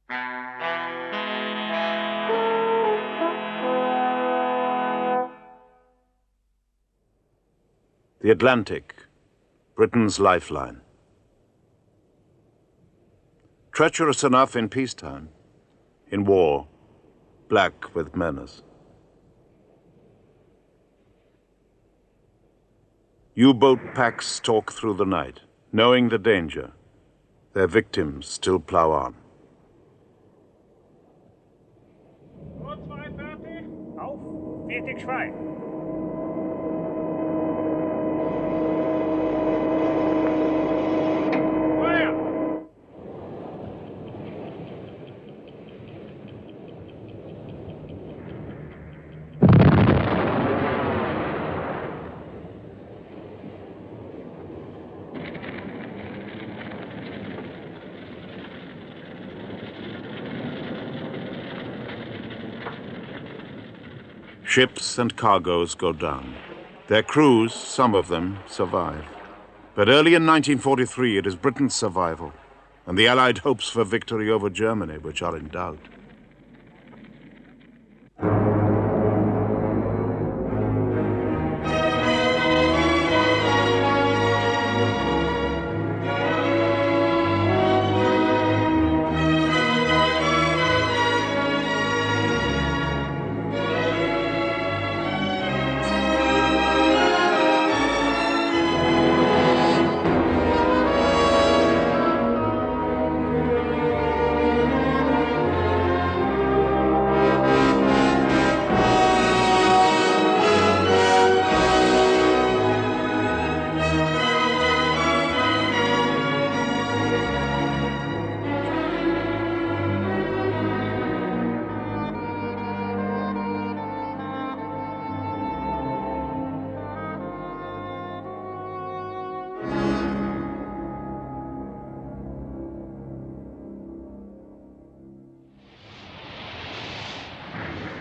The Atlantic, Britain's lifeline. Treacherous enough in peacetime, in war, black with menace. U-boat packs stalk through the night, knowing the danger. Their victims still plow on. Auf, fertig, frei. Ships and cargoes go down. Their crews, some of them, survive. But early in 1943, it is Britain's survival and the Allied hopes for victory over Germany which are in doubt.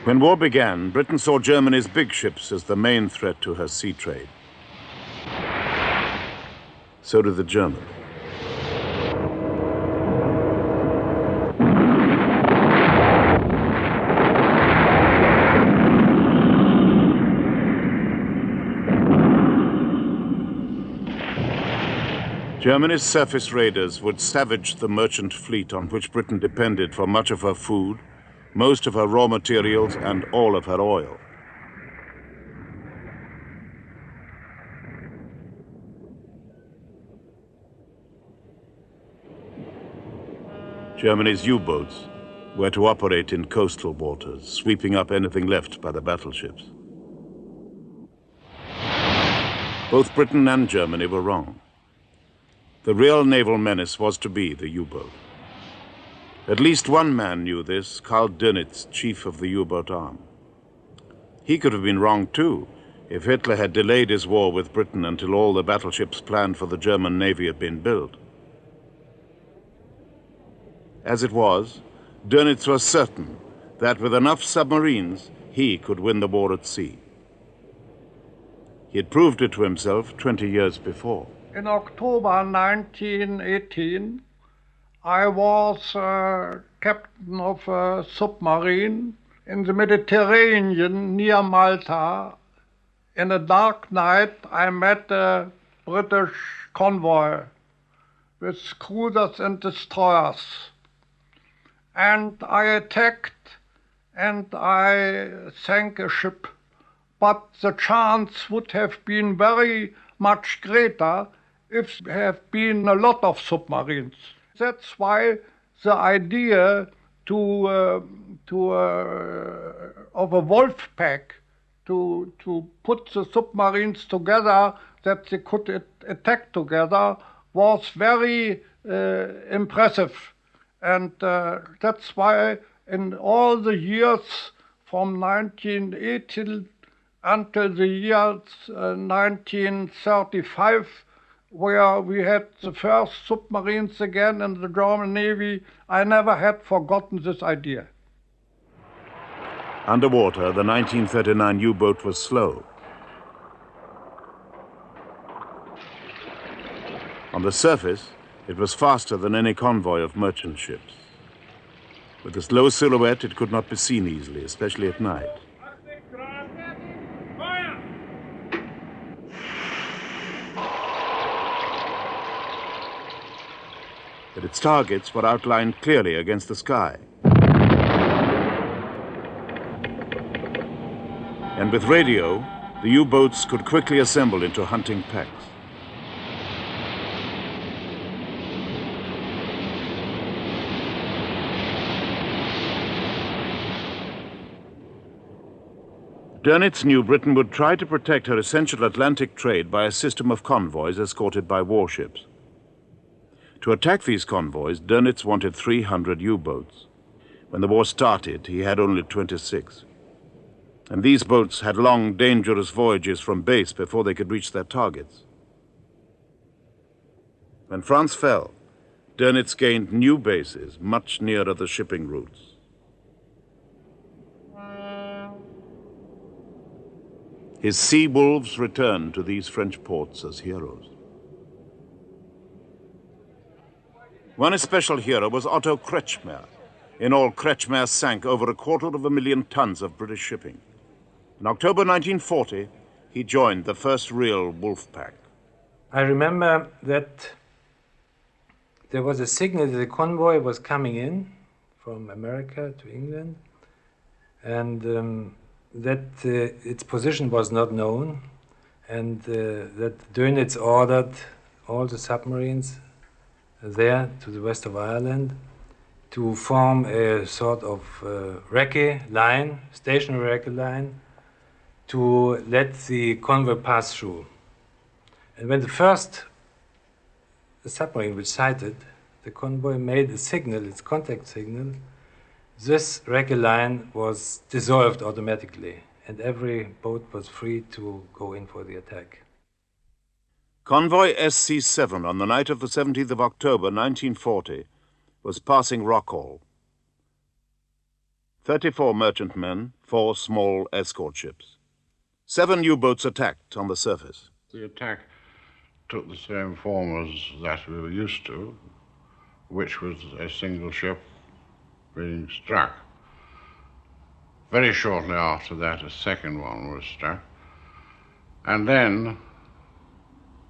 When war began, Britain saw Germany's big ships as the main threat to her sea trade. So did the Germans. Germany's surface raiders would savage the merchant fleet on which Britain depended for much of her food, most of her raw materials, and all of her oil. Germany's U-boats were to operate in coastal waters, sweeping up anything left by the battleships. Both Britain and Germany were wrong. The real naval menace was to be the U-boat. At least one man knew this, Karl Dönitz, chief of the U-boat arm. He could have been wrong too, if Hitler had delayed his war with Britain until all the battleships planned for the German Navy had been built. As it was, Dönitz was certain that with enough submarines, he could win the war at sea. He had proved it to himself 20 years before. In October 1918, I was captain of a submarine in the Mediterranean near Malta. In a dark night, I met a British convoy with cruisers and destroyers. And I attacked and I sank a ship. But the chance would have been very much greater if there had been a lot of submarines. That's why the idea of a wolf pack to put the submarines together that they could attack together was very impressive. And that's why in all the years from 1918 until the year 1935, where we had the first submarines again in the German Navy, I never had forgotten this idea. Underwater, the 1939 U-boat was slow. On the surface, it was faster than any convoy of merchant ships. With its low silhouette, it could not be seen easily, especially at night. But its targets were outlined clearly against the sky. And with radio, the U-boats could quickly assemble into hunting packs. Dönitz knew Britain would try to protect her essential Atlantic trade by a system of convoys escorted by warships. To attack these convoys, Dönitz wanted 300 U-boats. When the war started, he had only 26. And these boats had long, dangerous voyages from base before they could reach their targets. When France fell, Dönitz gained new bases much nearer the shipping routes. His sea wolves returned to these French ports as heroes. One especial hero was Otto Kretschmer. In all, Kretschmer sank over 250,000 tons of British shipping. In October 1940, he joined the first real wolf pack. I remember that there was a signal that the convoy was coming in from America to England, and that its position was not known, and that Dönitz ordered all the submarines there to the west of Ireland to form a sort of recce line, stationary recce line, to let the convoy pass through. And when the first submarine was sighted, the convoy made a signal, its contact signal. This recce line was dissolved automatically, and every boat was free to go in for the attack. Convoy SC7 on the night of the 17th of October 1940 was passing Rockall. 34 merchantmen, 4 small escort ships. 7 U-boats attacked on the surface. The attack took the same form as that we were used to, which was a single ship being struck. Very shortly after that, a second one was struck. And then,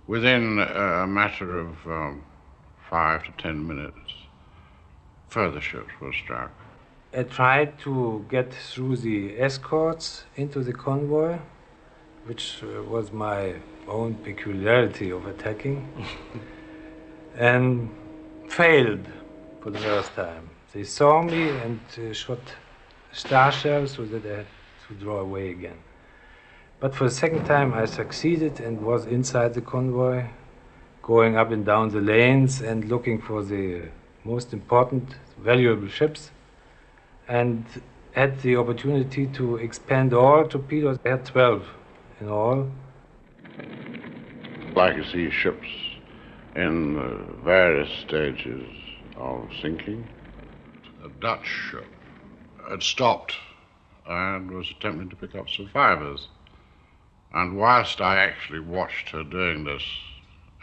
within a matter of 5 to 10 minutes, further ships were struck. I tried to get through the escorts into the convoy, which was my own peculiarity of attacking, and failed for the first time. They saw me and shot star shells so that I had to draw away again. But for the second time I succeeded and was inside the convoy, going up and down the lanes and looking for the most important, valuable ships, and had the opportunity to expand all torpedoes. I had 12 in all. Like you see ships in various stages of sinking. A Dutch ship had stopped and was attempting to pick up survivors. And whilst I actually watched her doing this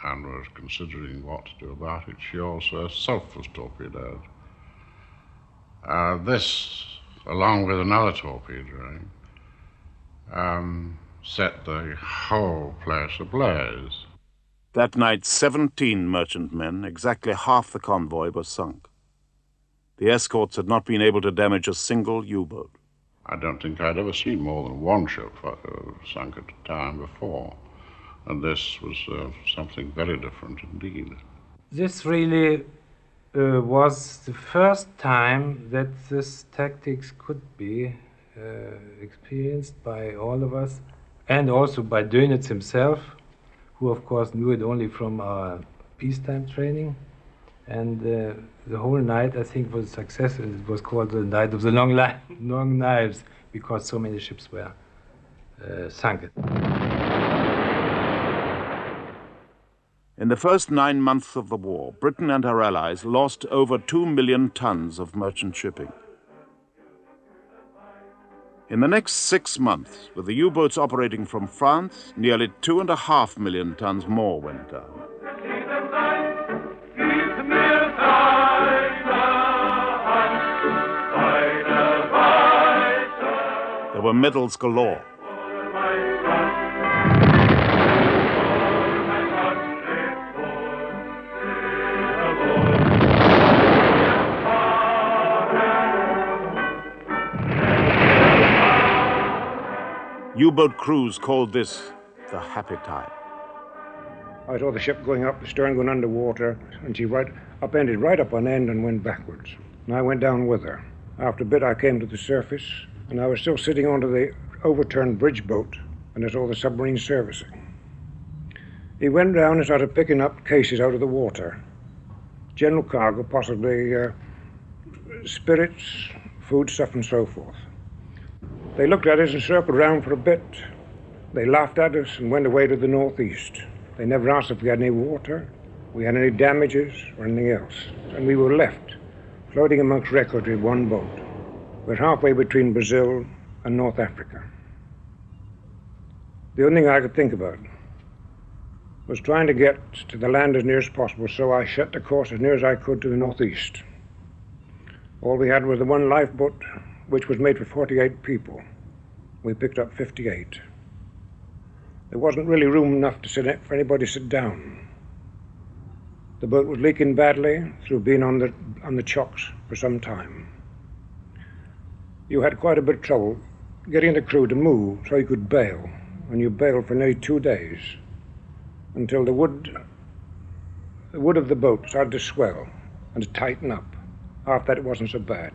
and was considering what to do about it, she also herself was torpedoed. This, along with another torpedo, set the whole place ablaze. That night, 17 merchantmen, exactly half the convoy, were sunk. The escorts had not been able to damage a single U-boat. I don't think I'd ever seen more than one ship sunk at a time before, and this was something very different indeed. This really was the first time that this tactics could be experienced by all of us, and also by Dönitz himself, who of course knew it only from our peacetime training. And the whole night, I think, was a success, and it was called the Night of the Long Knives, because so many ships were sunk. In the first 9 months of the war, Britain and her allies lost over 2 million tons of merchant shipping. In the next 6 months, with the U-boats operating from France, nearly 2.5 million tons more went down. There were medals galore. U-boat crews called this the happy time. I saw the ship going up, the stern going underwater, and she upended right up on end and went backwards. And I went down with her. After a bit, I came to the surface, and I was still sitting onto the overturned bridge boat, and I saw the submarine servicing. He went down and started picking up cases out of the water. General cargo, possibly spirits, foodstuff, and so forth. They looked at us and circled around for a bit. They laughed at us and went away to the northeast. They never asked if we had any water, we had any damages, or anything else. And we were left, floating amongst wreckage with one boat. We're halfway between Brazil and North Africa. The only thing I could think about was trying to get to the land as near as possible, so I set the course as near as I could to the northeast. All we had was the one lifeboat, which was made for 48 people. We picked up 58. There wasn't really room enough for anybody to sit down. The boat was leaking badly through being on the chocks for some time. You had quite a bit of trouble getting the crew to move so you could bail, and you bailed for nearly 2 days until the wood of the boat started to swell and to tighten up. After that, it wasn't so bad.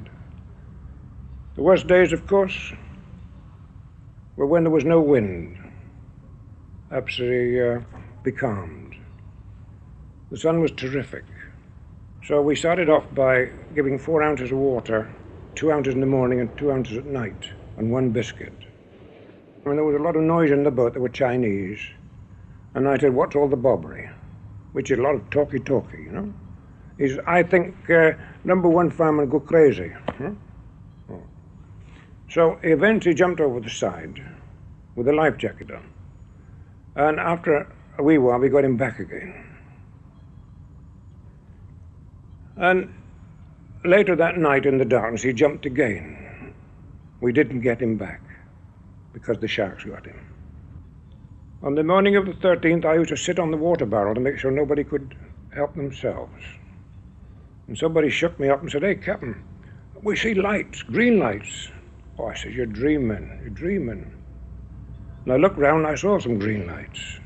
The worst days, of course, were when there was no wind, absolutely becalmed. The sun was terrific. So we started off by giving 4 ounces of water, 2 ounces in the morning and 2 ounces at night, and 1 biscuit. When there was a lot of noise in the boat, there were Chinese, and I said, "What's all the bobbery?" Which is a lot of talky, you know. He said, "I think number 1 fireman go crazy." Huh? Oh. So he eventually jumped over the side with a life jacket on. And after a wee while, we got him back again. And later that night in the darkness, he jumped again. We didn't get him back because the sharks got him. On the morning of the 13th, I used to sit on the water barrel to make sure nobody could help themselves. And somebody shook me up and said, "Hey, Captain, we see lights, green lights." Oh, I said, "You're dreaming. And I looked round and I saw some green lights,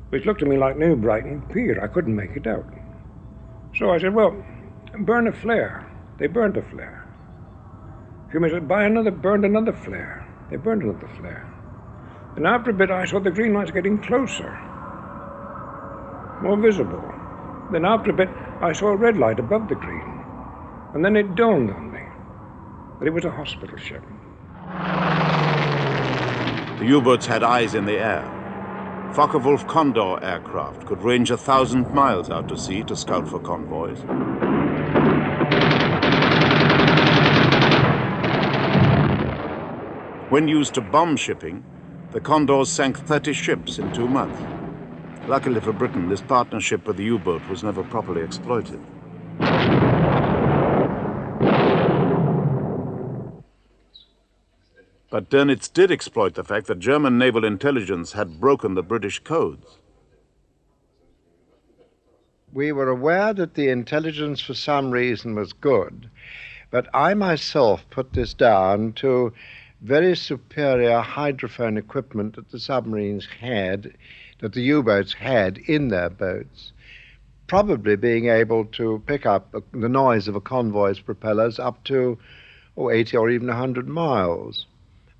which looked to me like New Brighton Pier. I couldn't make it out. So I said, "Well, burn a flare." They burned a flare. A few minutes said, burned another flare. They burned another flare. And after a bit, I saw the green lights getting closer, more visible. Then after a bit, I saw a red light above the green. And then it dawned on me that it was a hospital ship. The U-boats had eyes in the air. Focke-Wulf Condor aircraft could range 1,000 miles out to sea to scout for convoys. When used to bomb shipping, the Condors sank 30 ships in 2 months. Luckily for Britain, this partnership with the U-boat was never properly exploited. But Dönitz did exploit the fact that German naval intelligence had broken the British codes. We were aware that the intelligence for some reason was good, but I myself put this down to very superior hydrophone equipment that the submarines had, that the U-boats had in their boats, probably being able to pick up the noise of a convoy's propellers up to 80 or even 100 miles.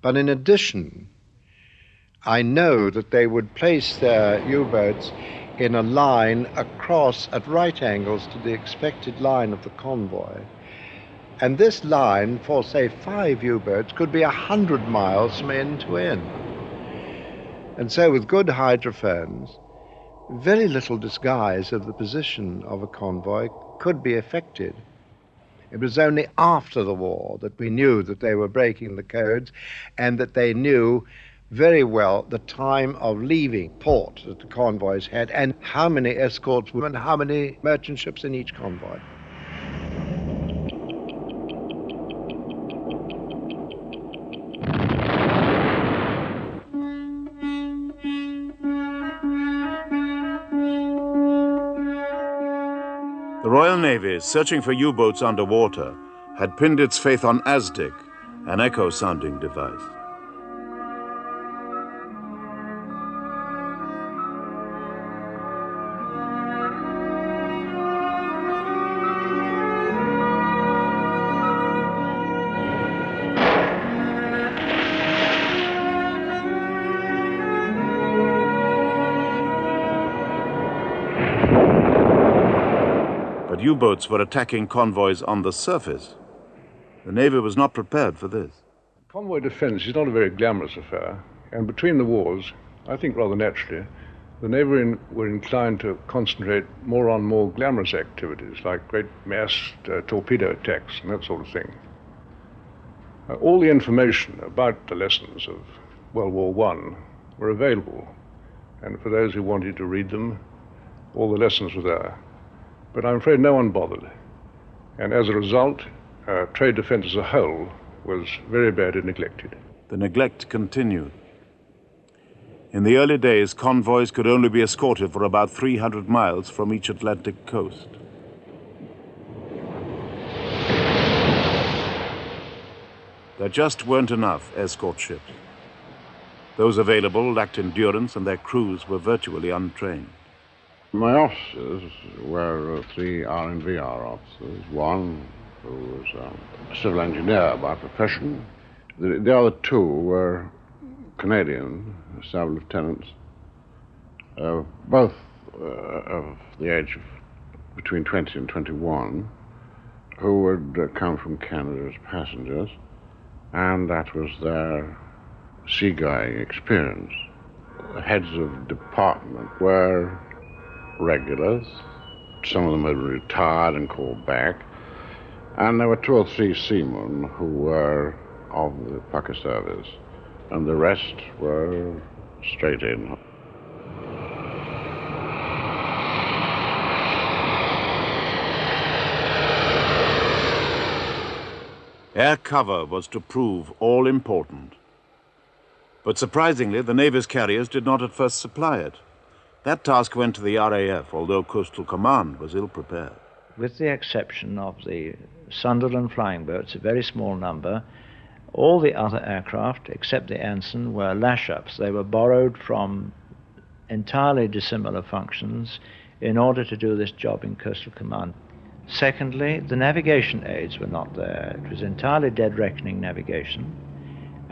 But in addition, I know that they would place their U-boats in a line across at right angles to the expected line of the convoy. And this line, for say 5 U-boats, could be 100 miles from end to end. And so with good hydrophones, very little disguise of the position of a convoy could be effected. It was only after the war that we knew that they were breaking the codes and that they knew very well the time of leaving port that the convoys had and how many escorts were and how many merchant ships in each convoy. The Royal Navy, searching for U-boats underwater, had pinned its faith on ASDIC, an echo-sounding device. But U-boats were attacking convoys on the surface. The Navy was not prepared for this. Convoy defense is not a very glamorous affair, and between the wars, I think rather naturally, the Navy were inclined to concentrate more on more glamorous activities, like great massed torpedo attacks and that sort of thing. All the information about the lessons of World War I were available, and for those who wanted to read them, all the lessons were there. But I'm afraid no one bothered, and as a result, trade defense as a whole was very badly neglected. The neglect continued. In the early days, convoys could only be escorted for about 300 miles from each Atlantic coast. There just weren't enough escort ships. Those available lacked endurance and their crews were virtually untrained. My officers were three R&VR officers. One who was a civil engineer by profession. The other two were Canadian, sub lieutenants, both of the age of between 20 and 21, who had come from Canada as passengers, and that was their seagoing experience. The heads of department were regulars. Some of them had retired and called back. And there were 2 or 3 seamen who were of the pucker service, and the rest were straight in. Air cover was to prove all important. But surprisingly, the Navy's carriers did not at first supply it. That task went to the RAF, although Coastal Command was ill-prepared. With the exception of the Sunderland flying boats, a very small number, all the other aircraft, except the ensign, were lash-ups. They were borrowed from entirely dissimilar functions in order to do this job in Coastal Command. Secondly, the navigation aids were not there. It was entirely dead-reckoning navigation.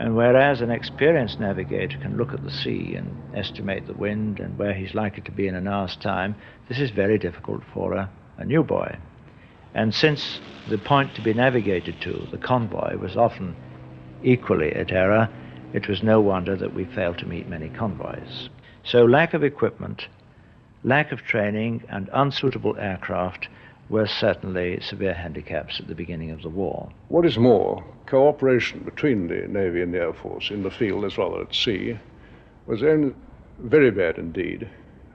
And whereas an experienced navigator can look at the sea and estimate the wind and where he's likely to be in an hour's time, this is very difficult for a new boy. And since the point to be navigated to, the convoy, was often equally at error, it was no wonder that we failed to meet many convoys. So lack of equipment, lack of training, and unsuitable aircraft were certainly severe handicaps at the beginning of the war. What is more, cooperation between the Navy and the Air Force in the field as well as at sea was very bad indeed,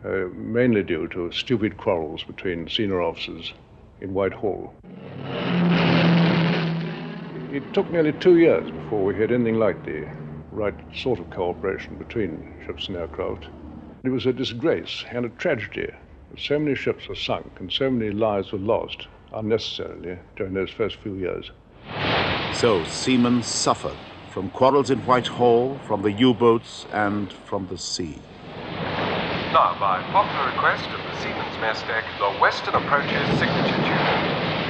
mainly due to stupid quarrels between senior officers in Whitehall. It took nearly 2 years before we had anything like the right sort of cooperation between ships and aircraft. It was a disgrace and a tragedy that so many ships were sunk and so many lives were lost unnecessarily during those first few years. So seamen suffered from quarrels in Whitehall, from the U-boats, and from the sea. Now, by popular request of the Seamen's Mess Deck, the Western Approaches signature tune.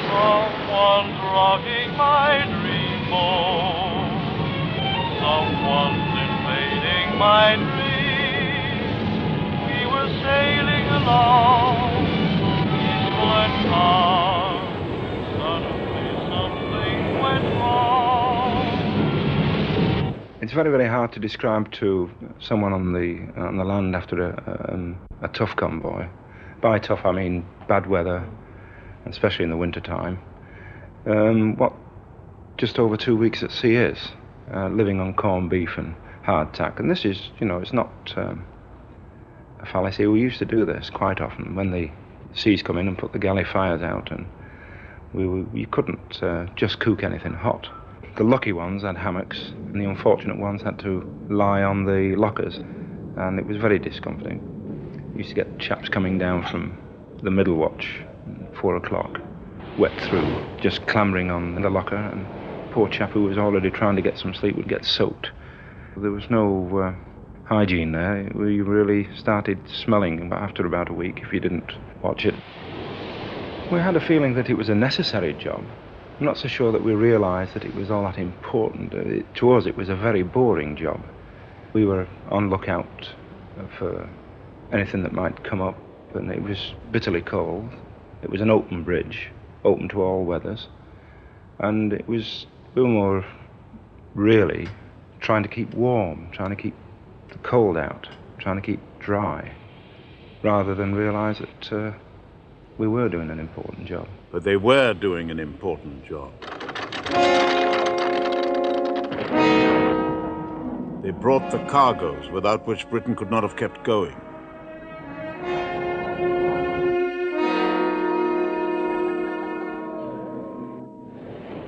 Someone's rocking my dream boat. Someone's invading my dream. We were sailing along, peaceful and calm. Suddenly something went wrong. It's very, very hard to describe to someone on the land after a tough convoy. By tough, I mean bad weather, especially in the winter time. What just over 2 weeks at sea is, living on corned beef and hardtack. And this is, you know, it's not a fallacy. We used to do this quite often when the seas come in and put the galley fires out, and we couldn't just cook anything hot. The lucky ones had hammocks, and the unfortunate ones had to lie on the lockers, and it was very discomforting. You used to get chaps coming down from the middle watch 4 o'clock, wet through, just clambering on in the locker, and poor chap who was already trying to get some sleep would get soaked. There was no hygiene there. We really started smelling after about a week if you didn't watch it. We had a feeling that it was a necessary job. I'm not so sure that we realised that it was all that important. To us, it was a very boring job. We were on lookout for anything that might come up, and it was bitterly cold. It was an open bridge, open to all weathers, and we were more really trying to keep warm, trying to keep the cold out, trying to keep dry, rather than realise that we were doing an important job. But they were doing an important job. They brought the cargoes without which Britain could not have kept going.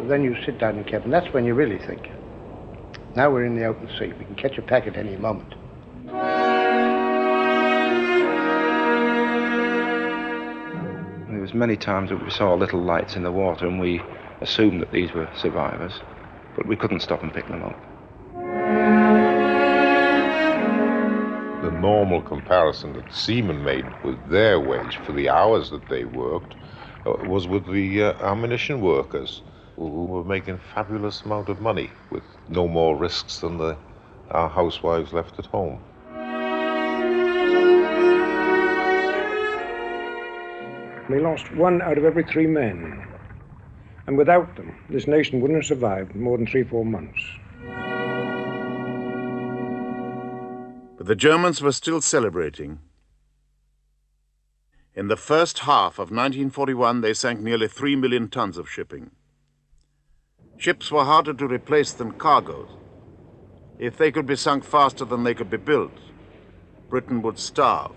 Then you sit down in the cabin. That's when you really think. Now we're in the open sea. We can catch a packet any moment. There was many times that we saw little lights in the water and we assumed that these were survivors, but we couldn't stop and pick them up. The normal comparison that seamen made with their wage for the hours that they worked was with the ammunition workers, who were making fabulous amount of money with no more risks than our housewives left at home. We lost 1 out of every 3 men. And without them, this nation wouldn't have survived more than 3-4 months. But the Germans were still celebrating. In the first half of 1941, they sank nearly 3 million tons of shipping. Ships were harder to replace than cargoes. If they could be sunk faster than they could be built, Britain would starve.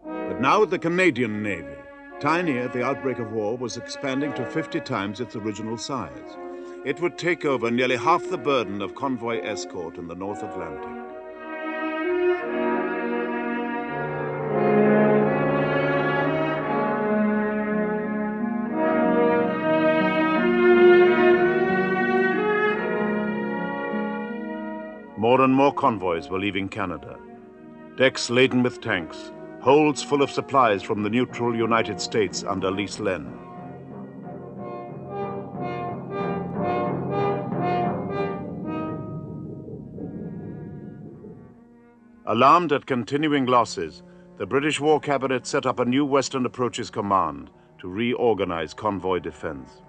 But now the Canadian Navy, tiny at the outbreak of war, was expanding to 50 times its original size. It would take over nearly half the burden of convoy escort in the North Atlantic. More and more convoys were leaving Canada. Decks laden with tanks, holds full of supplies from the neutral United States under Lease Len. Alarmed at continuing losses, the British War Cabinet set up a new Western Approaches Command to reorganize convoy defense.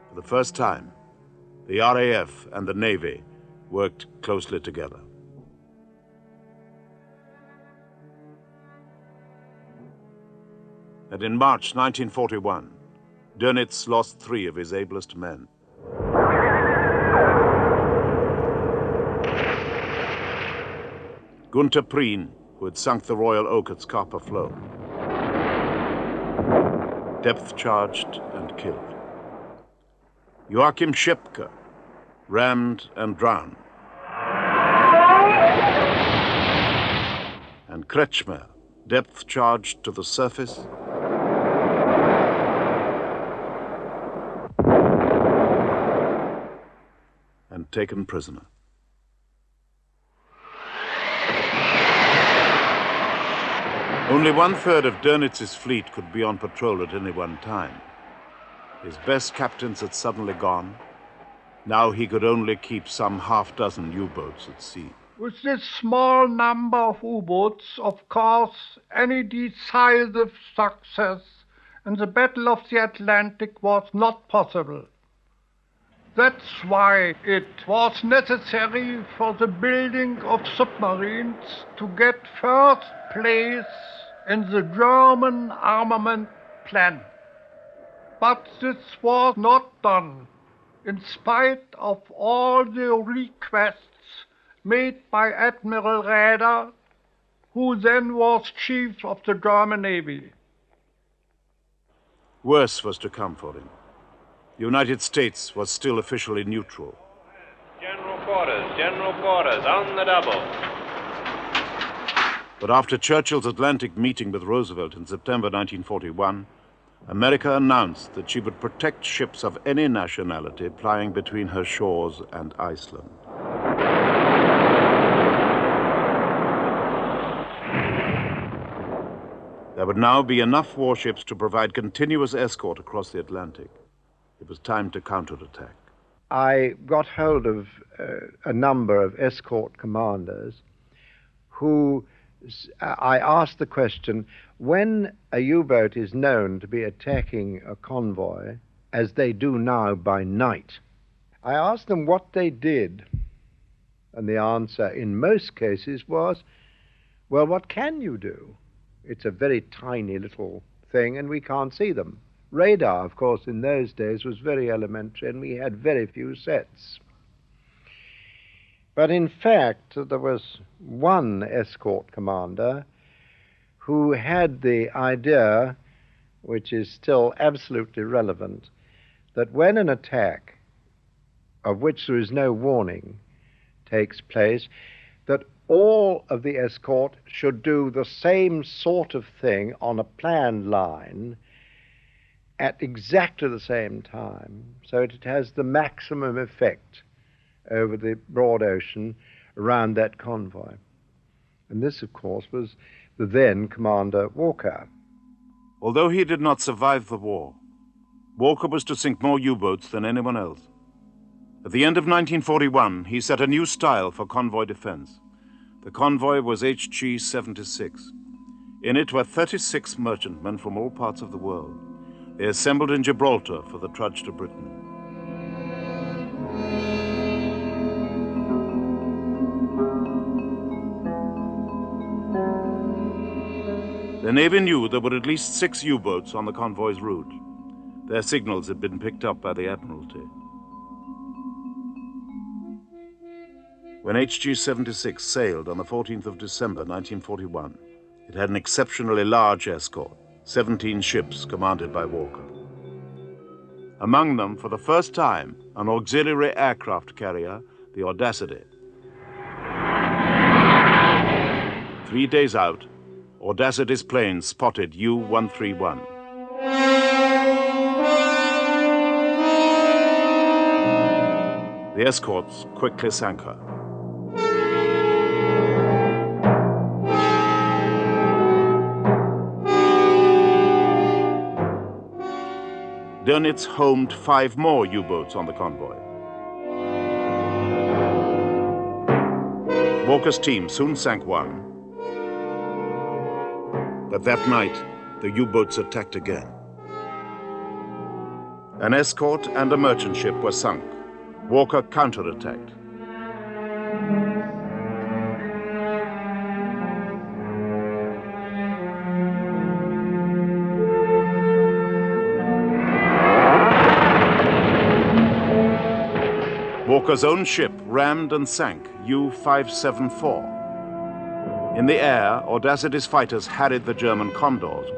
For the first time, the RAF and the Navy worked closely together. And in March 1941, Dönitz lost 3 of his ablest men. Gunther Prien, who had sunk the Royal Oak at Scapa Flow, depth-charged and killed. Joachim Schepke, rammed and drowned. And Kretschmer, depth-charged to the surface, and taken prisoner. Only 1/3 of Dönitz's fleet could be on patrol at any one time. His best captains had suddenly gone. Now he could only keep some half-dozen U-boats at sea. With this small number of U-boats, of course, any decisive success in the Battle of the Atlantic was not possible. That's why it was necessary for the building of submarines to get first place in the German armament plan. But this was not done, in spite of all the requests made by Admiral Raeder, who then was chief of the German Navy. Worse was to come for him. The United States was still officially neutral. General General quarters, on the double. But after Churchill's Atlantic meeting with Roosevelt in September 1941, America announced that she would protect ships of any nationality plying between her shores and Iceland. There would now be enough warships to provide continuous escort across the Atlantic. It was time to counterattack. I got hold of a number of escort commanders who I asked the question, when a U-boat is known to be attacking a convoy, as they do now by night, I asked them what they did. And the answer in most cases was, well, what can you do? It's a very tiny little thing and we can't see them. Radar, of course, in those days was very elementary and we had very few sets. But in fact, there was one escort commander who had the idea, which is still absolutely relevant, that when an attack, of which there is no warning, takes place, that all of the escort should do the same sort of thing on a planned line at exactly the same time, so it has the maximum effect over the broad ocean around that convoy. And this, of course, was the then Commander Walker. Although he did not survive the war, Walker was to sink more U-boats than anyone else. At the end of 1941, he set a new style for convoy defense. The convoy was HG 76. In it were 36 merchantmen from all parts of the world. They assembled in Gibraltar for the trudge to Britain. The Navy knew there were at least 6 U-boats on the convoy's route. Their signals had been picked up by the Admiralty. When HG 76 sailed on the 14th of December 1941, it had an exceptionally large escort, 17 ships commanded by Walker. Among them, for the first time, an auxiliary aircraft carrier, the Audacity. 3 days out, Audacity's planes spotted U-131. The escorts quickly sank her. Dönitz homed 5 more U-boats on the convoy. Walker's team soon sank one. But that night, the U-boats attacked again. An escort and a merchant ship were sunk. Walker counterattacked. Walker's own ship rammed and sank U-574. In the air, Audacity's fighters harried the German Condors.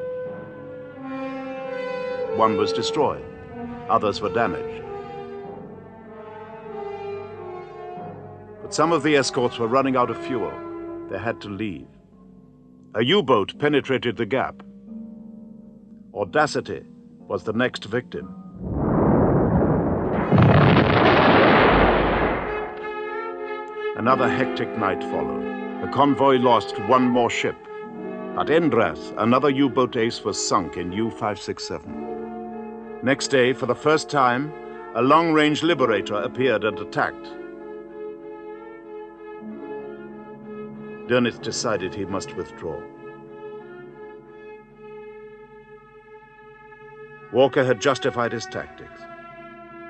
One was destroyed, others were damaged. But some of the escorts were running out of fuel. They had to leave. A U-boat penetrated the gap. Audacity was the next victim. Another hectic night followed. The convoy lost one more ship. At Endres, another U-boat ace was sunk in U-567. Next day, for the first time, a long-range Liberator appeared and attacked. Dönitz decided he must withdraw. Walker had justified his tactics.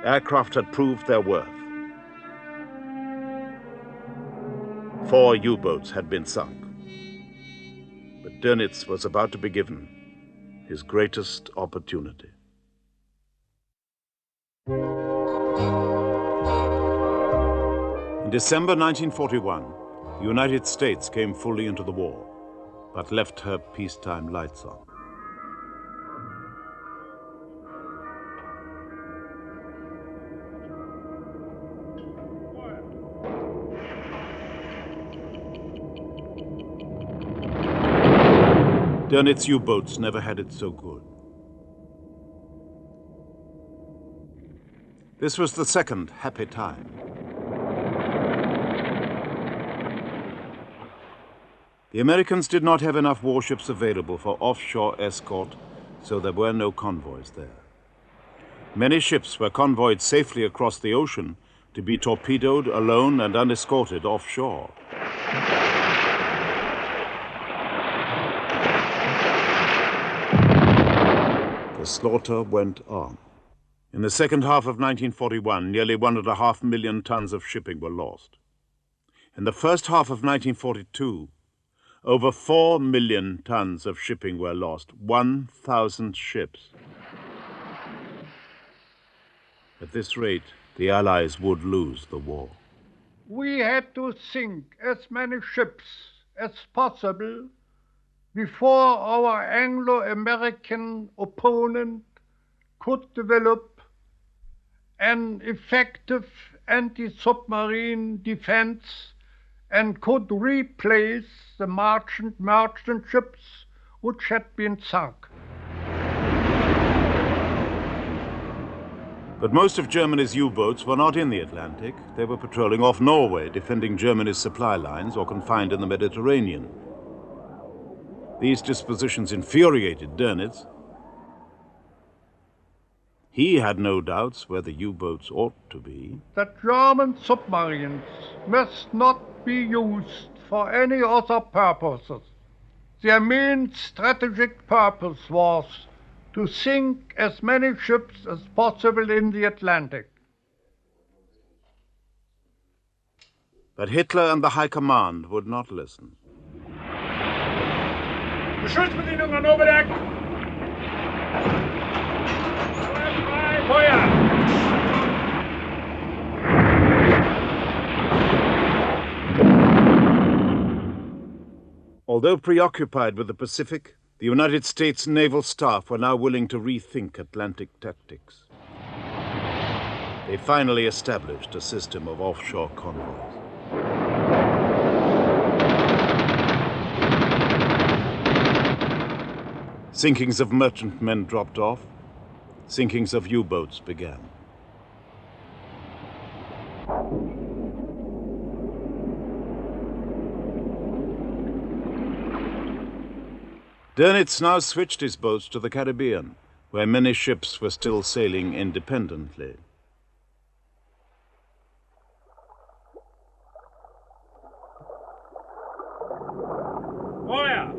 Aircraft had proved their worth. 4 U-boats had been sunk. But Dönitz was about to be given his greatest opportunity. In December 1941, the United States came fully into the war, but left her peacetime lights on. Dönitz U-boats never had it so good. This was the second happy time. The Americans did not have enough warships available for offshore escort, so there were no convoys there. Many ships were convoyed safely across the ocean to be torpedoed alone and unescorted offshore. The slaughter went on. In the second half of 1941, nearly 1.5 million tons of shipping were lost. In the first half of 1942, over 4 million tons of shipping were lost, 1,000 ships. At this rate, the Allies would lose the war. We had to sink as many ships as possible before our Anglo-American opponent could develop an effective anti-submarine defense and could replace the merchant ships which had been sunk. But most of Germany's U-boats were not in the Atlantic. They were patrolling off Norway, defending Germany's supply lines, or confined in the Mediterranean. These dispositions infuriated Dönitz. He had no doubts where the U-boats ought to be. The German submarines must not be used for any other purposes. Their main strategic purpose was to sink as many ships as possible in the Atlantic. But Hitler and the High Command would not listen. Geschützbedienung an Oberdeck! Feuer! Although preoccupied with the Pacific, the United States naval staff were now willing to rethink Atlantic tactics. They finally established a system of offshore convoys. Sinkings of merchantmen dropped off. Sinkings of U-boats began. Dönitz now switched his boats to the Caribbean, where many ships were still sailing independently. Feuer!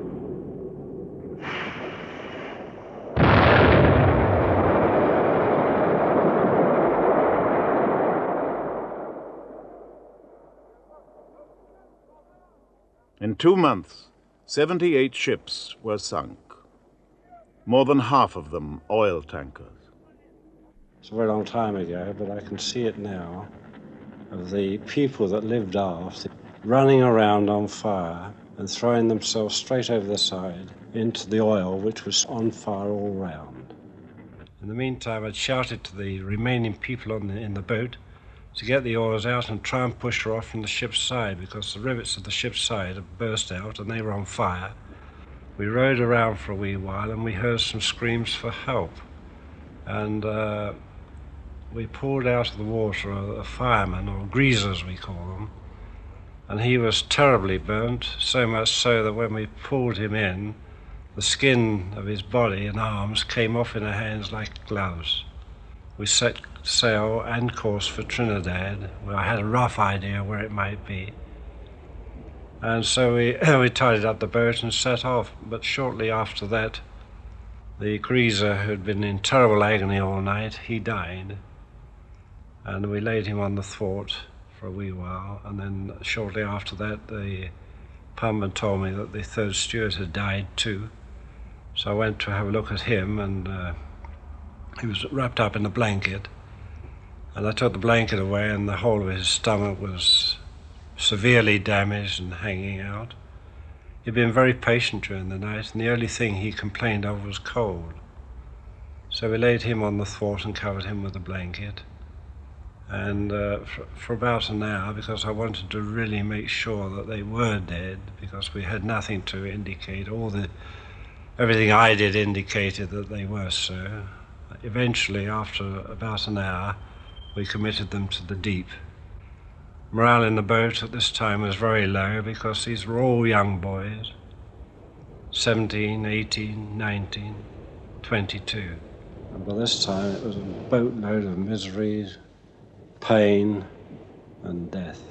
In 2 months, 78 ships were sunk, more than half of them oil tankers. It's a very long time ago, but I can see it now, of the people that lived aft running around on fire and throwing themselves straight over the side into the oil, which was on fire all round. In the meantime, I'd shouted to the remaining people in the boat to get the oars out and try and push her off from the ship's side, because the rivets of the ship's side had burst out and they were on fire. We rowed around for a wee while and we heard some screams for help. And we pulled out of the water a fireman, or greaser as we call them, and he was terribly burnt, so much so that when we pulled him in, the skin of his body and arms came off in our hands like gloves. We set sail and course for Trinidad, where I had a rough idea where it might be. And so we tidied up the boat and set off. But shortly after that, the greaser, who had been in terrible agony all night, he died. And we laid him on the thwart for a wee while. And then shortly after that, the pumman told me that the third steward had died too. So I went to have a look at him, and he was wrapped up in a blanket. And I took the blanket away, and the whole of his stomach was severely damaged and hanging out. He'd been very patient during the night, and the only thing he complained of was cold. So we laid him on the thwart and covered him with a blanket. And for about an hour, because I wanted to really make sure that they were dead, because we had nothing to indicate. All the everything I did indicated that they were so. Eventually, after about an hour, we committed them to the deep. Morale in the boat at this time was very low because these were all young boys, 17, 18, 19, 22. And by this time it was a boatload of misery, pain, and death.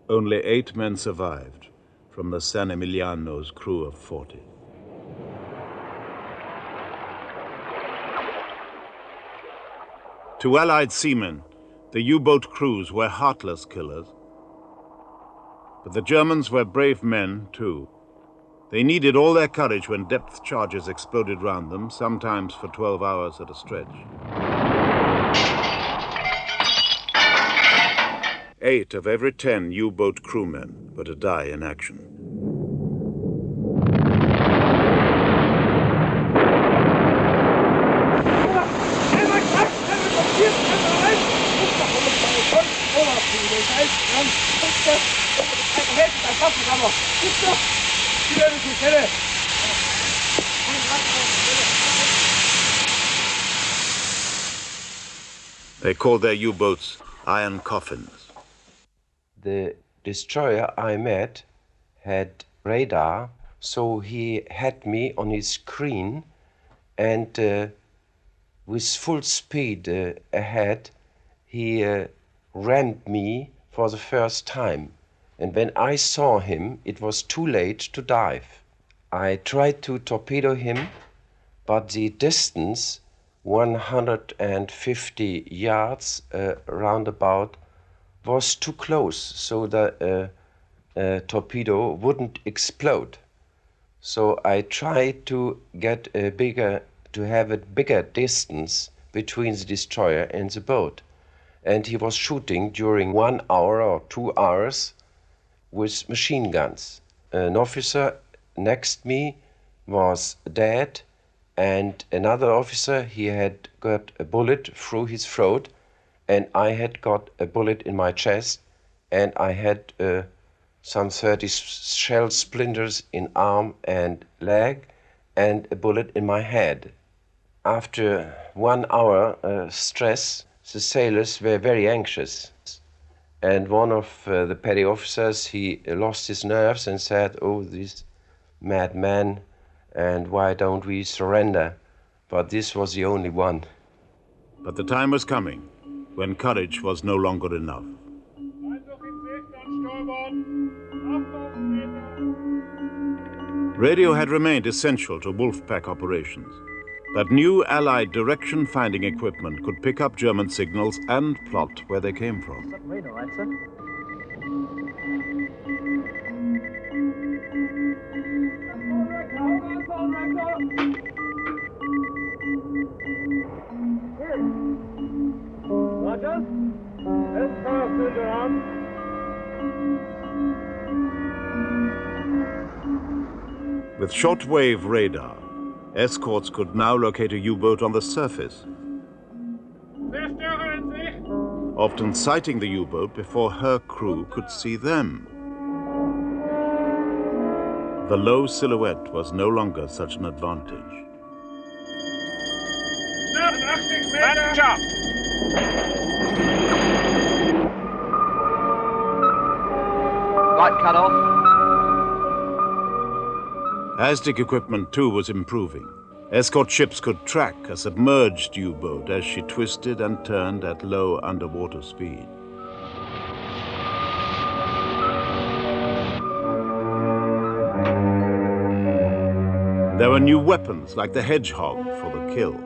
Only 8 men survived from the San Emiliano's crew of 40. To Allied seamen, the U-boat crews were heartless killers. But the Germans were brave men, too. They needed all their courage when depth charges exploded round them, sometimes for 12 hours at a stretch. 8 of every 10 U-boat crewmen were to die in action. They called their U-boats iron coffins. The destroyer I met had radar, so he had me on his screen, and with full speed ahead, he rammed me for the first time. And when I saw him, it was too late to dive. I tried to torpedo him, but the distance, 150 yards roundabout, was too close, so the torpedo wouldn't explode. So I tried to get to have a bigger distance between the destroyer and the boat. And he was shooting during 1 hour or 2 hours with machine guns. An officer next me was dead, and another officer, he had got a bullet through his throat, and I had got a bullet in my chest, and I had some 30 shell splinters in arm and leg, and a bullet in my head. After 1 hour stress, the sailors were very anxious. And one of the petty officers, he lost his nerves and said, "Oh, these madmen, and why don't we surrender?" But this was the only one. But the time was coming when courage was no longer enough. Radio had remained essential to Wolfpack operations, but new Allied direction-finding equipment could pick up German signals and plot where they came from. Radar, right, sir? Roger. S01E10. With shortwave radar, escorts could now locate a U-boat on the surface, often sighting the U-boat before her crew could see them. The low silhouette was no longer such an advantage. Light cut off. ASDIC equipment too was improving. Escort ships could track a submerged U-boat as she twisted and turned at low underwater speed. There were new weapons like the Hedgehog for the kill.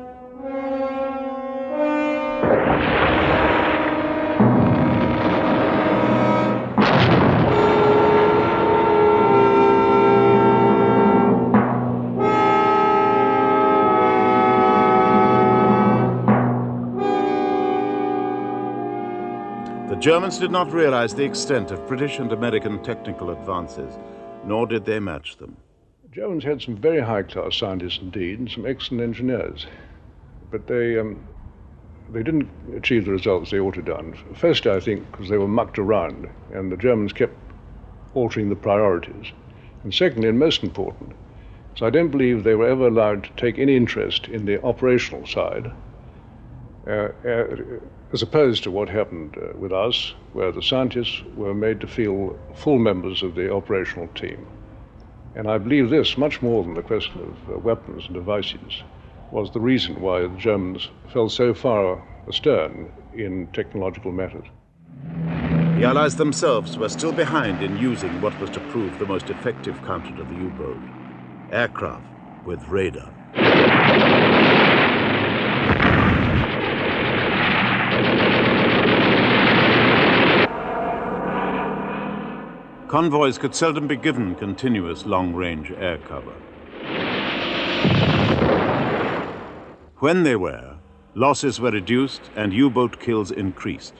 The Germans did not realize the extent of British and American technical advances, nor did they match them. The Germans had some very high-class scientists indeed, and some excellent engineers, but they didn't achieve the results they ought to have done. Firstly, I think, because they were mucked around, and the Germans kept altering the priorities. And secondly, and most important, So I don't believe they were ever allowed to take any interest in the operational side, as opposed to what happened with us, where the scientists were made to feel full members of the operational team. And I believe this, much more than the question of weapons and devices, was the reason why the Germans fell so far astern in technological matters. The Allies themselves were still behind in using what was to prove the most effective counter to the U-boat: aircraft with radar. Convoys could seldom be given continuous long-range air cover. When they were, losses were reduced and U-boat kills increased.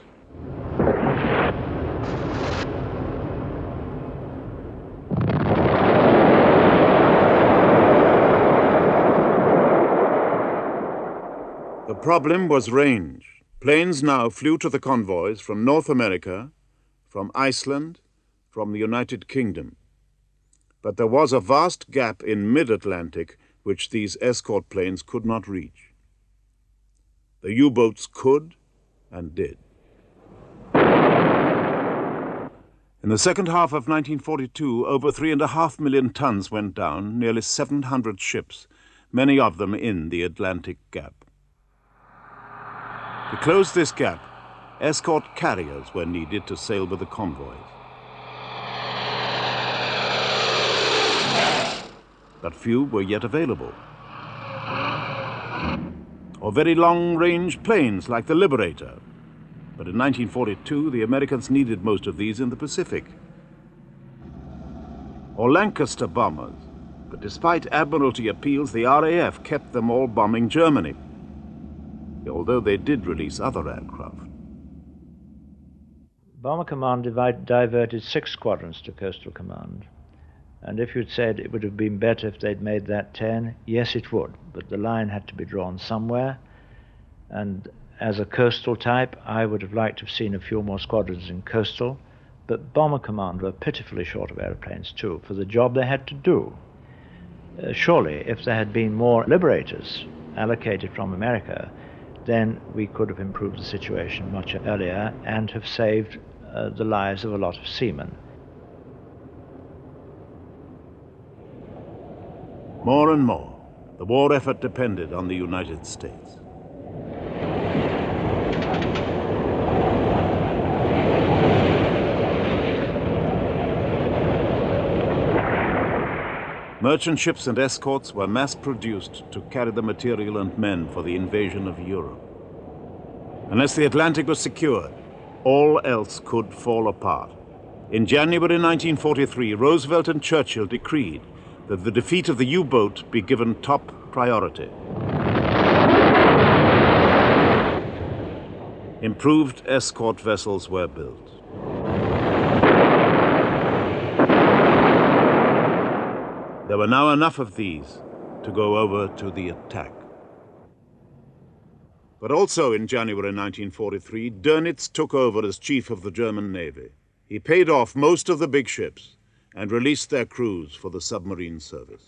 The problem was range. Planes now flew to the convoys from North America, from Iceland, from the United Kingdom. But there was a vast gap in mid-Atlantic which these escort planes could not reach. The U-boats could and did. In the second half of 1942, over 3.5 million tons went down, nearly 700 ships, many of them in the Atlantic gap. To close this gap, escort carriers were needed to sail with the convoys. But few were yet available. Or very long-range planes like the Liberator. But in 1942, the Americans needed most of these in the Pacific. Or Lancaster bombers. But despite Admiralty appeals, the RAF kept them all bombing Germany, although they did release other aircraft. Bomber Command diverted 6 squadrons to Coastal Command. And if you'd said it would have been better if they'd made that 10, yes, it would. But the line had to be drawn somewhere. And as a coastal type, I would have liked to have seen a few more squadrons in coastal. But Bomber Command were pitifully short of airplanes, too, for the job they had to do. Surely, if there had been more Liberators allocated from America, then we could have improved the situation much earlier and have saved the lives of a lot of seamen. More and more, the war effort depended on the United States. Merchant ships and escorts were mass-produced to carry the material and men for the invasion of Europe. Unless the Atlantic was secured, all else could fall apart. In January 1943, Roosevelt and Churchill decreed that the defeat of the U-boat be given top priority. Improved escort vessels were built. There were now enough of these to go over to the attack. But also in January 1943, Dönitz took over as chief of the German Navy. He paid off most of the big ships and released their crews for the submarine service.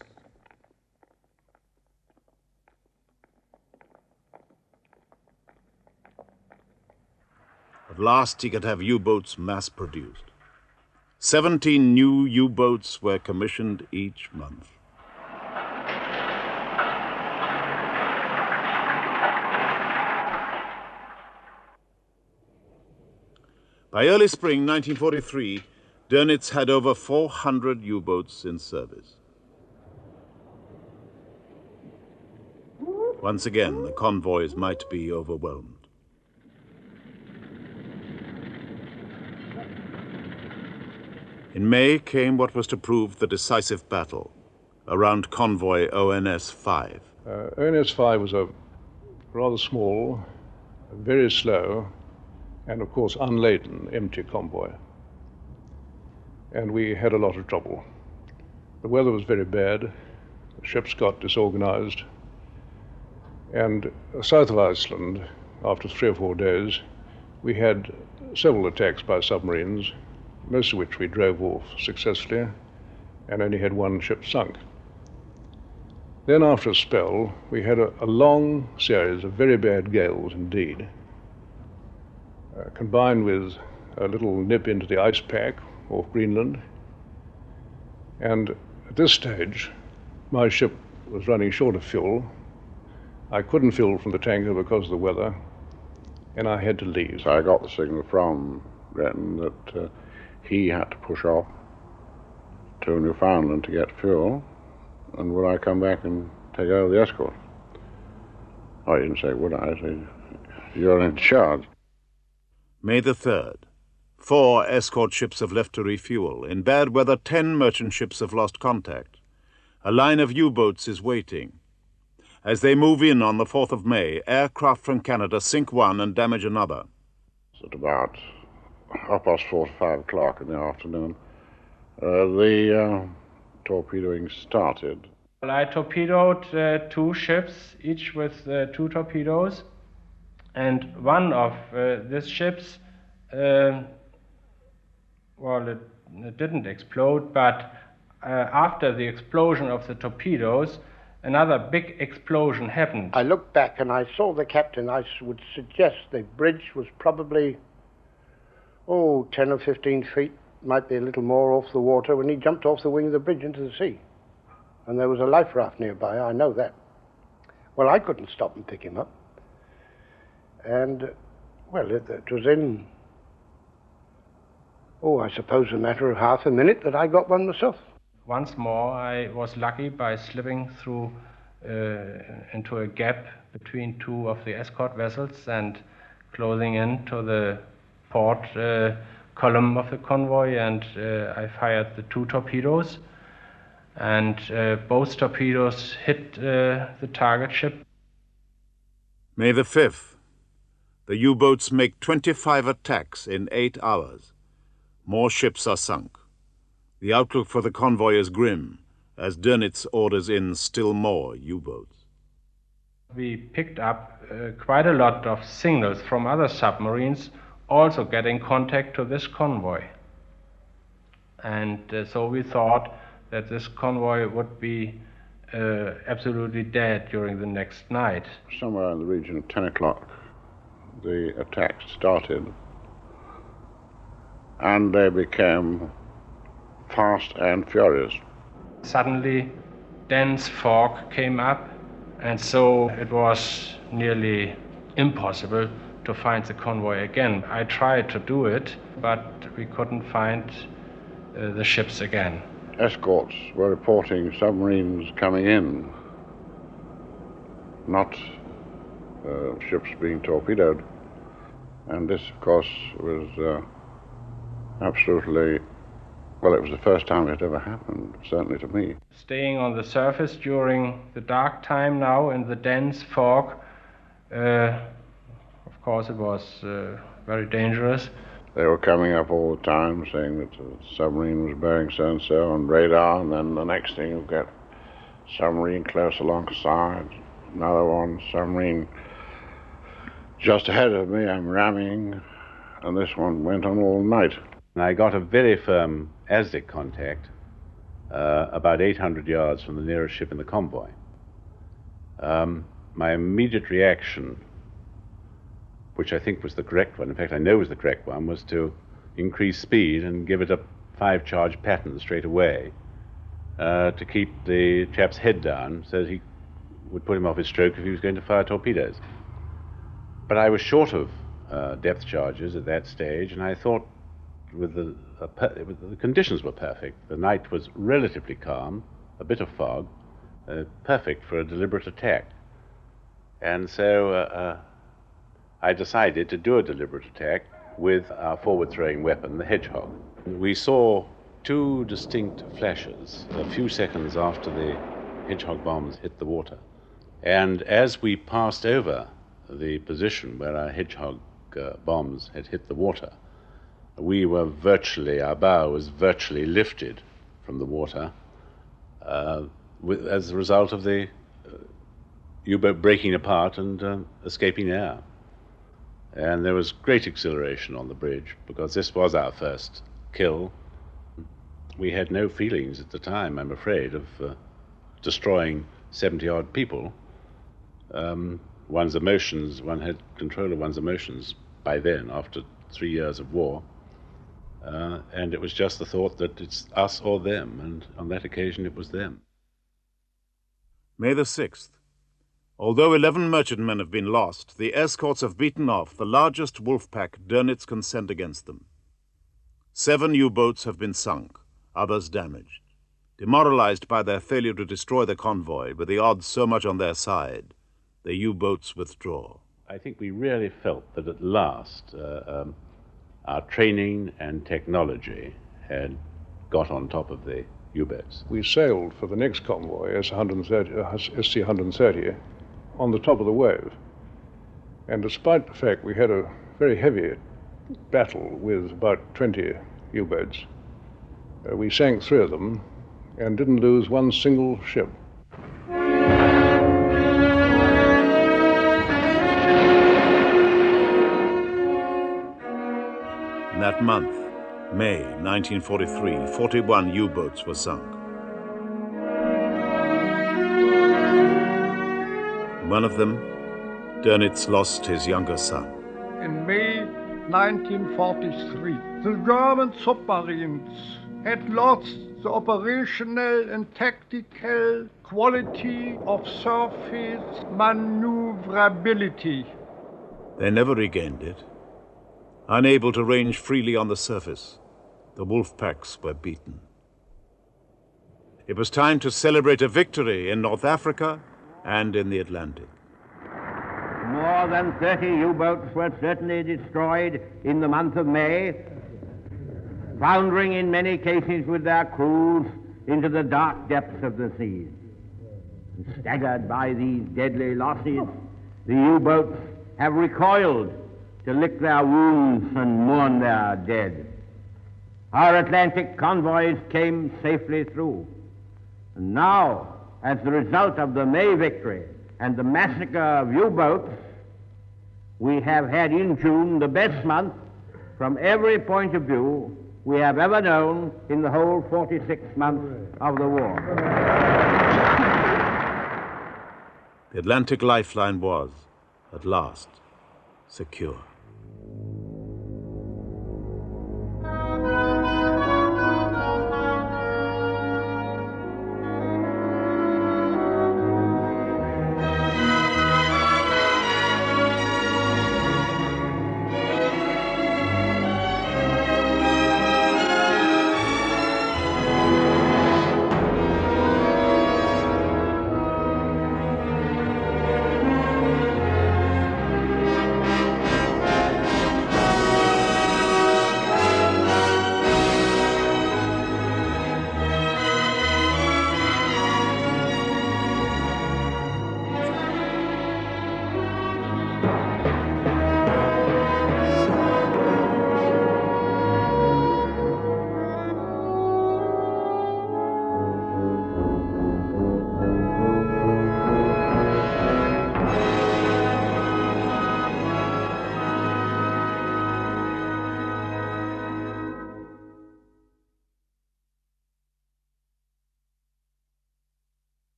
At last he could have U-boats mass-produced. 17 new U-boats were commissioned each month. By early spring 1943, Dönitz had over 400 U-boats in service. Once again, the convoys might be overwhelmed. In May came what was to prove the decisive battle around convoy ONS-5. ONS-5 was a rather small, very slow, and of course unladen, empty convoy. And we had a lot of trouble. The weather was very bad, the ships got disorganized, and south of Iceland, after 3 or 4 days, we had several attacks by submarines, most of which we drove off successfully, and only had 1 ship sunk. Then after a spell, we had a long series of very bad gales indeed, combined with a little nip into the ice pack off Greenland. And at this stage, my ship was running short of fuel. I couldn't fuel from the tanker because of the weather, and I had to leave. So I got the signal from Gretton that he had to push off to Newfoundland to get fuel, and would I come back and take over the escort? I didn't say would I said, you're in charge. May the 3rd. 4 escort ships have left to refuel. In bad weather, 10 merchant ships have lost contact. A line of U-boats is waiting. As they move in on the 4th of May, aircraft from Canada sink one and damage another. At about 4:45 to 5 o'clock in the afternoon, the torpedoing started. Well, I torpedoed 2 ships, each with 2 torpedoes, and one of these ships, it didn't explode, but after the explosion of the torpedoes, another big explosion happened. I looked back and I saw the captain. I would suggest the bridge was probably, 10 or 15 feet, might be a little more off the water, when he jumped off the wing of the bridge into the sea. And there was a life raft nearby, I know that. Well, I couldn't stop and pick him up. And, it was in, I suppose a matter of half a minute that I got one myself. Once more, I was lucky by slipping through into a gap between 2 of the escort vessels and closing into the port column of the convoy, and I fired the 2 torpedoes, and both torpedoes hit the target ship. May the 5th. The U-boats make 25 attacks in 8 hours. More ships are sunk. The outlook for the convoy is grim, as Dönitz orders in still more U-boats. We picked up quite a lot of signals from other submarines also getting contact to this convoy. And so we thought that this convoy would be absolutely dead during the next night. Somewhere in the region of 10 o'clock, the attacks started, and they became fast and furious. Suddenly, dense fog came up, and so it was nearly impossible to find the convoy again. I tried to do it, but we couldn't find the ships again. Escorts were reporting submarines coming in, not ships being torpedoed. And this, of course, was absolutely, it was the first time it had ever happened, certainly to me. Staying on the surface during the dark time now in the dense fog, of course it was very dangerous. They were coming up all the time saying that the submarine was bearing so-and-so on radar, and then the next thing you'll get submarine close alongside, another one, submarine just ahead of me, I'm ramming, and this one went on all night. And I got a very firm ASDIC contact about 800 yards from the nearest ship in the convoy. My immediate reaction, which I think was the correct one, in fact I know was the correct one, was to increase speed and give it a 5-charge pattern straight away to keep the chap's head down so that he would put him off his stroke if he was going to fire torpedoes. But I was short of depth charges at that stage, and I thought the conditions were perfect. The night was relatively calm, a bit of fog, perfect for a deliberate attack. And so I decided to do a deliberate attack with our forward-throwing weapon, the Hedgehog. We saw 2 distinct flashes a few seconds after the Hedgehog bombs hit the water. And as we passed over the position where our Hedgehog bombs had hit the water, our bow was virtually lifted from the water as a result of the U-boat breaking apart and escaping air. And there was great exhilaration on the bridge because this was our first kill. We had no feelings at the time, I'm afraid, of destroying 70-odd people, one's emotions, one had control of one's emotions by then, after 3 years of war. And it was just the thought that it's us or them, and on that occasion it was them. May the 6th. Although 11 merchantmen have been lost, the escorts have beaten off the largest wolf pack Dönitz can send against them. 7 U-boats have been sunk, others damaged. Demoralized by their failure to destroy the convoy, with the odds so much on their side, the U-boats withdraw. I think we really felt that at last our training and technology had got on top of the U-boats. We sailed for the next convoy, SC130, on the top of the wave. And despite the fact we had a very heavy battle with about 20 U-boats, we sank 3 of them and didn't lose one single ship. In that month, May 1943, 41 U-boats were sunk. One of them, Dönitz lost his younger son. In May 1943, the German submarines had lost the operational and tactical quality of surface maneuverability. They never regained it. Unable to range freely on the surface, the wolf packs were beaten. It was time to celebrate a victory in North Africa and in the Atlantic. More than 30 U-boats were certainly destroyed in the month of May, foundering in many cases with their crews into the dark depths of the seas. Staggered by these deadly losses, the U-boats have recoiled to lick their wounds and mourn their dead. Our Atlantic convoys came safely through. And now, as the result of the May victory and the massacre of U-boats, we have had in June the best month from every point of view we have ever known in the whole 46 months of the war. The Atlantic lifeline was, at last, secure.